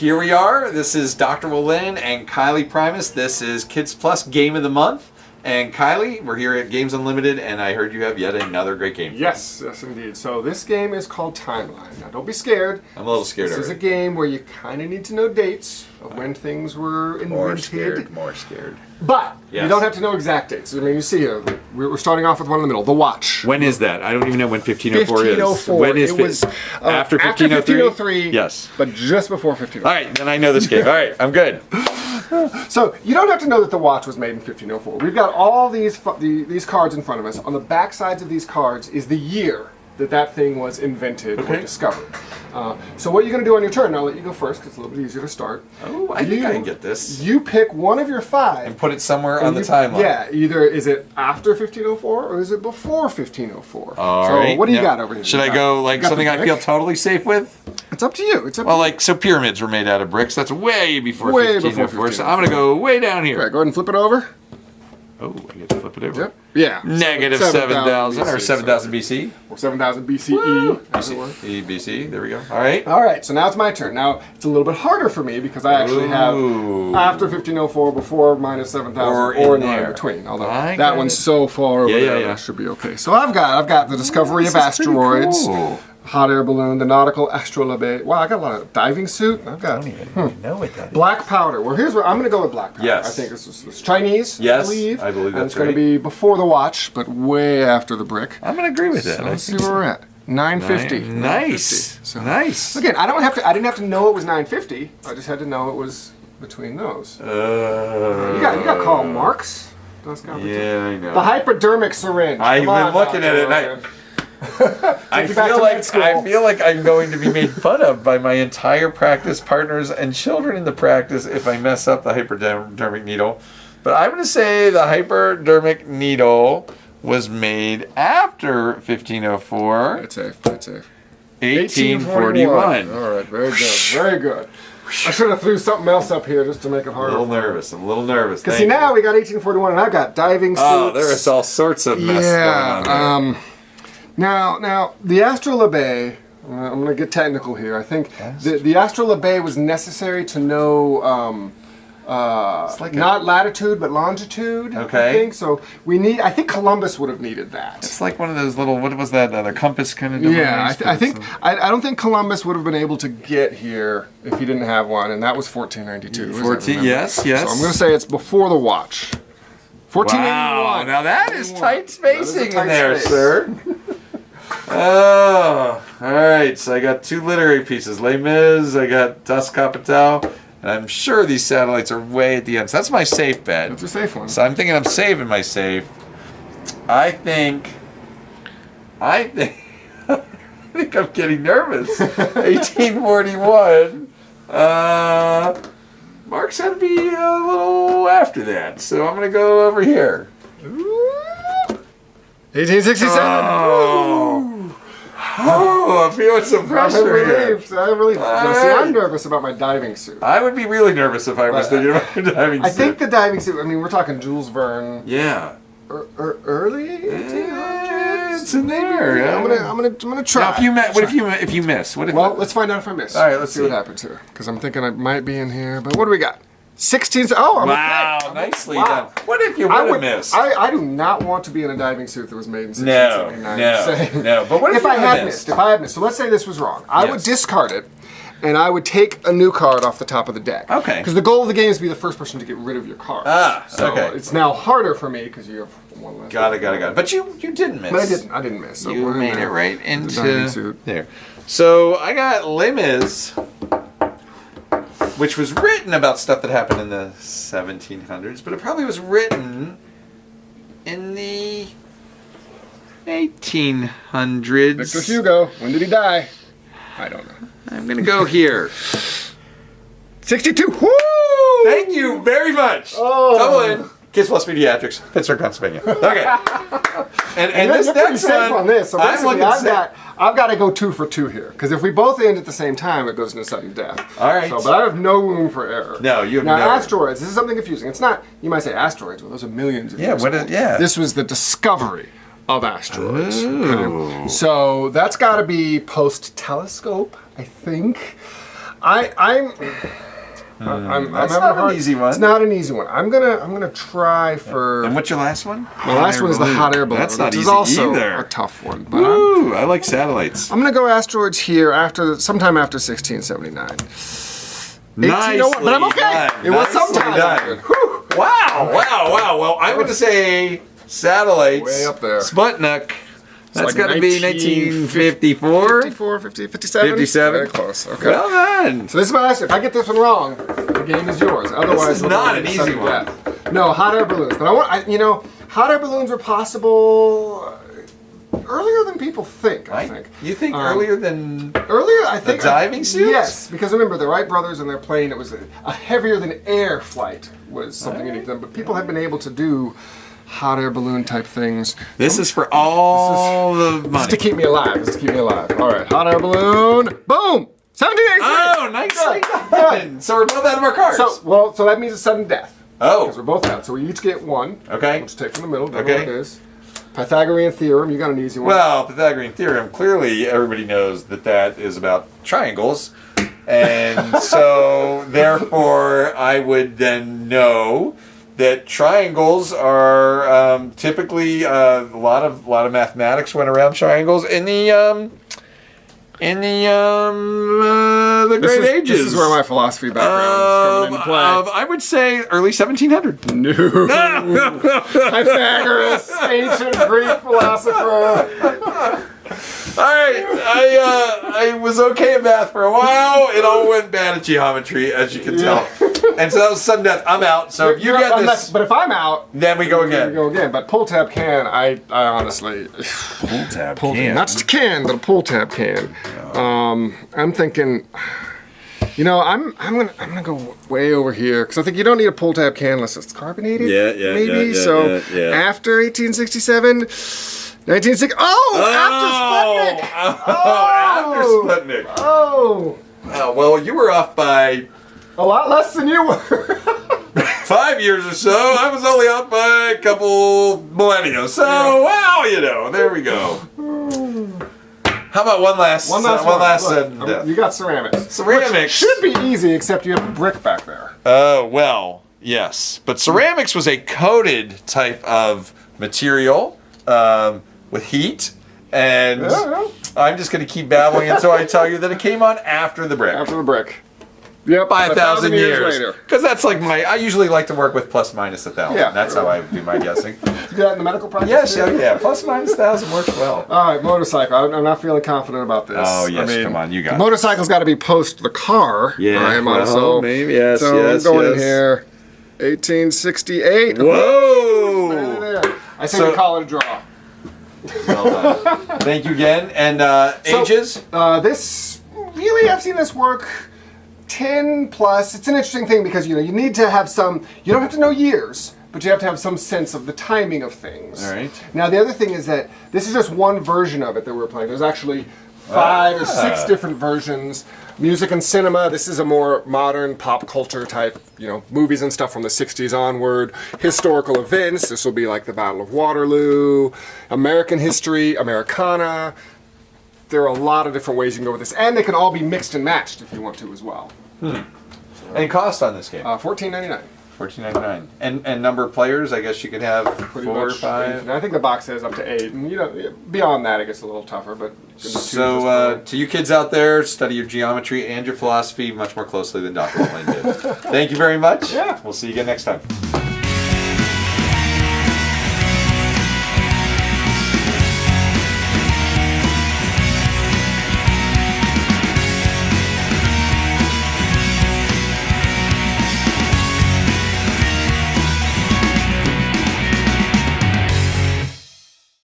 here we are. This is Dr. Wolynn and Kylie Primus. This is Kids Plus Game of the Month. And Kylie, we're here at Games Unlimited, and I heard you have yet another great game. Yes, yes indeed. So this game is called Timeline. Now don't be scared. I'm a little scared This already. is a game where you kind of need to know dates of when things were invented. More scared. But Yes. you don't have to know exact dates. I mean, you see here, we're starting off with one in the middle, the watch. When is that? I don't even know when 1504 is. 1504. When is It was after 1503? Yes. But just before 1503. All right, then I know this game. All right, I'm good. So you don't have to know that the watch was made in 1504. We've got all these cards in front of us. On the back sides of these cards is the year that thing was invented or discovered. So what are you going to do on your turn? Now I'll let you go first because it's a little bit easier to start. Oh, I think I can get this. You pick one of your five. And put it somewhere on the timeline. Yeah, either is it after 1504 or is it before 1504? All so right. what do you got over here? Should I go like something I feel totally safe with? It's up to you. It's up Well, to like, so pyramids were made out of bricks. That's way before Way 1504. before So I'm going to go way down you. here. Right, go ahead and flip it over. Oh, I get to flip it over. Yep. Yeah. Negative 7,000 or 7,000 BC. Or 7,000 BCE. As it were. BC. There we go. All right. All right, so now it's my turn. Now, it's a little bit harder for me because I actually have after 1504, before minus 7,000, or in there between. Although that one's so far over there, that should be okay. So I've got the discovery of asteroids, hot air balloon, the nautical astrolabe. Wow, I got a lot of diving suit. I've got. I don't even know what that is. Black powder. Well, here's where I'm going to go with black powder. Yes. I think this is Chinese. Yes, I believe that's it's going to be before the watch, but way after the brick. I'm going to agree with that. So let's see where we're at. 950. Nice. So, Nice. Again, I didn't have to know it was 950. I just had to know it was between those. You got Karl Marx. Yeah, I know. The hypodermic syringe. I've been looking at it. And I feel like I'm going to be made fun of by my entire practice partners and children in the practice if I mess up the hypodermic needle. But I'm going to say the hypodermic needle was made after 1504. That's safe. That's safe. 1841. All right, very good. Very good. I should have threw something else up here just to make it harder. I'm a little nervous. Because see, now we got 1841 and I've got diving suits. Oh, there is all sorts of mess going on there. Now the astrolabe, I'm going to get technical here. I think the astrolabe was necessary to know not latitude but longitude. Okay. I think so. I think Columbus would have needed that. It's like one of those little, what was that, the compass kind of device? Yeah, I don't think Columbus would have been able to get here if he didn't have one, and that was 1492. Yes. So I'm going to say it's before the watch. 1481. Wow, now that is tight spacing tight in there, space. sir. Oh, all right. So I got two literary pieces. Les Mis, I got Das Kapital, and I'm sure these satellites are way at the end. So that's my safe bet. That's a safe one. So I'm thinking I'm saving my safe. I think I think I'm getting nervous. 1841. Mark's got to be a little after that, so I'm going to go over here. 1867. Oh, I'm feeling some pressure here. I'm relieved. Now, see, I'm nervous about my diving suit. I would be really nervous if I was thinking about diving suit. I think the diving suit, I mean, we're talking Jules Verne. Yeah. Early 1800s? It's in there. Yeah, I'm gonna try. Now, what if you miss? Well, let's find out if I miss. All right, let's see what happens here. Because I'm thinking I might be in here. But what do we got? 16. Oh, I'm okay. Nicely done. What if you would have missed? I do not want to be in a diving suit that was made in 1679. No. But what if I had missed? If I had missed, so let's say this was wrong. I would discard it, and I would take a new card off the top of the deck. Okay. Because the goal of the game is to be the first person to get rid of your cards. So it's now harder for me because you have one less. Got it. But you didn't miss. But I didn't miss. So you made it right into the diving suit. There. So I got Les Mis, which was written about stuff that happened in the 1700s, but it probably was written in the 1800s. Victor Hugo. When did he die? I don't know. I'm going to go here. 62. Woo! Thank you very much. Oh. Double in. Kids Plus Pediatrics, Pittsburgh, Pennsylvania. Okay. and this next one, on this. So basically, I've got to go 2 for 2 here. Because if we both end at the same time, it goes into sudden death. All right. So, but I have no room for error. No, you have now, no asteroids, this is something confusing. It's not, you might say asteroids, well, those are millions of years old. This was the discovery of asteroids. Okay. So that's got to be post-telescope, I think. That's not an easy one. It's not an easy one. I'm gonna try for. And what's your last one? My last one is the hot air balloon. That's not which easy is also either. a tough one. But Woo! I like satellites. I'm gonna go asteroids here sometime after 1679. Nicely but I'm okay. done. It was Nicely sometime. done. Wow! Well, I'm going to say satellites. Way up there. Sputnik. That's like got to be 1954. 57? 57. Very close. Okay. Well done. So this is my last. If I get this one wrong, the game is yours. Otherwise, This is not an easy one. No, hot air balloons. But hot air balloons were possible earlier than people think. I think. You think earlier than I think the diving suits? Yes, because remember the Wright brothers and their plane. It was a heavier than air flight was something unique to them. But people have been able to do hot air balloon type things. This is for all the money. This is to keep me alive. All right, hot air balloon. Boom. 1783. Oh, nicely done. So we're both out of our cards. So that means a sudden death. Oh. Because we're both out. So we each get one. Okay. We'll just take from the middle. Okay. What it is. Pythagorean theorem. You got an easy one. Well, Pythagorean theorem, clearly everybody knows that is about triangles. And so, therefore, I would then know that triangles are typically a lot of mathematics went around triangles in the Great Ages. This is where my philosophy background is coming into play. I would say early 1700. No. Pythagoras, ancient Greek philosopher. All right, I was okay at math for a while. It all went bad at geometry, as you can tell. And so that was sudden death. I'm out. So if you get this, but if I'm out, then we go again. We go again. But pull tab can. I honestly Pull tab can. not just a can, but a pull tab can. I'm thinking. I'm gonna go way over here because I think you don't need a pull tab can unless it's carbonated. Maybe. After 1867. 1960. After Sputnik. After Sputnik. Well, you were off by a lot less than you were. 5 years or so. I was only off by a couple millennia. So, there we go. How about one last Look, you got ceramics. Ceramics which should be easy, except you have a brick back there. Well, yes, but ceramics was a coated type of material. With heat, and I'm just going to keep babbling until I tell you that it came on after the brick. After the brick. Yep. By 1,000 years later. Because that's like I usually like to work with plus minus 1,000. Yeah. That's how I do my guessing. You do that in the medical practice? Yes, yeah. Plus minus 1,000 works well. All right, motorcycle. I'm not feeling confident about this. Oh, yes, come on, you got it. The motorcycle's got to be post the car. Yeah, maybe, yes, so I'm going in here. 1868. Whoa! I say we call it a draw. Well done. Thank you again. And ages? This really, I've seen this work 10 plus. It's an interesting thing because you need to have some. You don't have to know years, but you have to have some sense of the timing of things. All right. Now the other thing is that this is just one version of it that we're playing. There's actually 5 or 6 different versions. Music and cinema, this is a more modern pop culture type, movies and stuff from the 60s onward. Historical events, this will be like the Battle of Waterloo. American history, Americana. There are a lot of different ways you can go with this. And they can all be mixed and matched if you want to as well. And cost on this game? $14.99. $14.99. And number of players, I guess you could have pretty 4 or 5. I think the box says up to 8, and beyond that it gets a little tougher. But so to you kids out there, study your geometry and your philosophy much more closely than Dr. Wolynn did. Thank you very much. Yeah. We'll see you again next time.